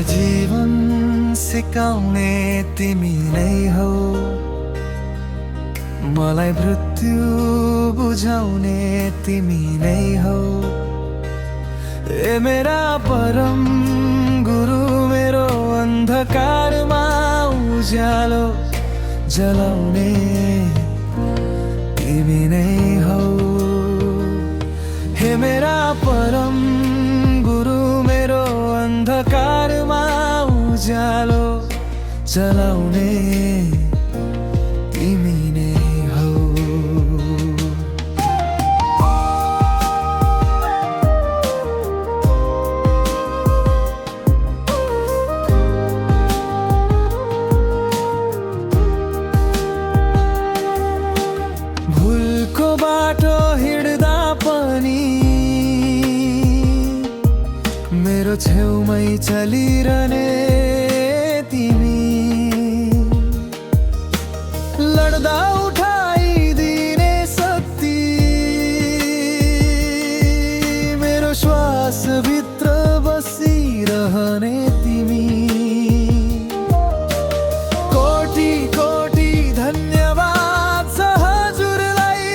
जीवन सिकाउने तिमी नै हौ, मलाई मृत्यु बुझाउने तिमी नै हौ। ए मेरा परम गुरु, मेरो अन्धकारमा उज्यालो जलाउने तिमी नै हौ। हे मेरा परम गुरु, मेरो अन्धकारमा उज्यालो जलाउने तिमी नै हौ। भुलको बाटो हिँड्दा पनि मेरो छेउमै चलिरहने तिमी, लड्दा उठाइदिने शक्ति, मेरो श्वास भित्र बसिरहने तिमी। कोटी कोटी धन्यवाद छ हजुरलाई,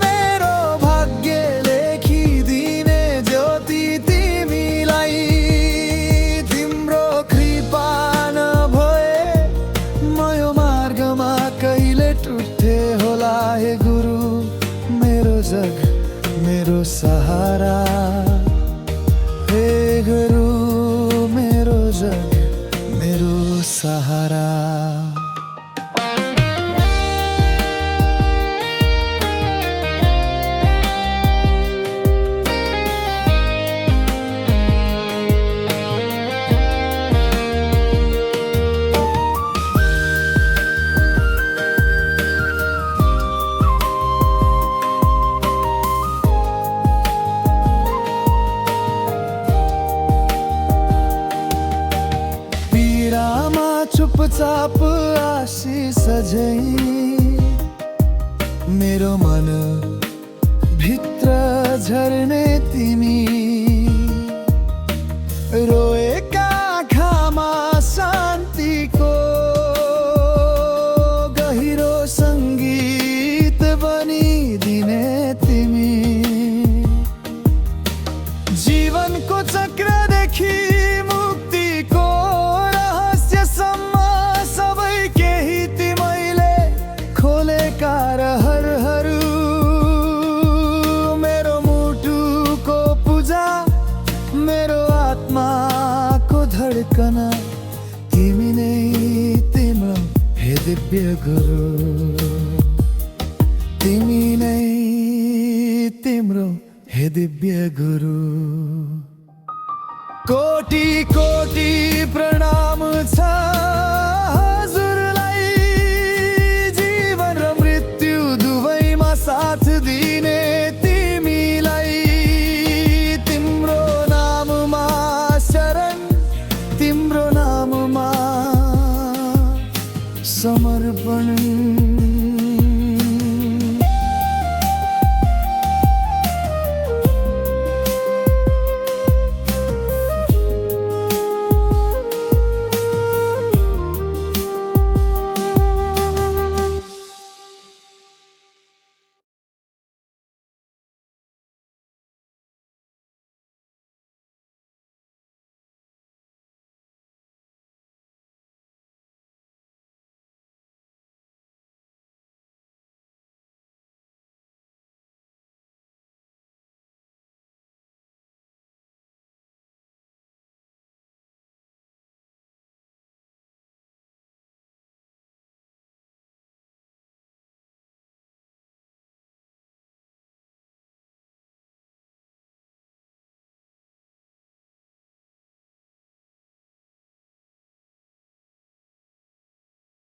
मेरो भाग्य लेखिदिने ज्योति तिमीलाई। तिम्रो कृपा नभए म यो मार्गमा कहिले टुटे होला। हे गुरु मेरो जग, मेरो सहारा, हे गुरु मेरो जग, मेरो सहारा। पीडामा चुपचाप आशीष झै मेरो मन भित्र झर्ने तिमी। रोएका आँखामा शान्तिको गहिरो सङ्गीत बनिदिने तिमी। जीवनको चक्रदेखि मुक्तिको रहस्यसम्म सबै केही तिमीले खोलेका रहरहरू। मेरो मुटुको पूजा, मेरो आत्माको धड्कन तिमी नै, तिम्रो हे दिव्य गुरु, तिमी नै तिम्रो हे दिव्य गुरु। कोटी कोटी प्रणाम छ हजुरलाई, जीवन र मृत्यु दुवैमा साथ दिने तिमीलाई। तिम्रो नाममा शरण, तिम्रो नाममा समर्पण।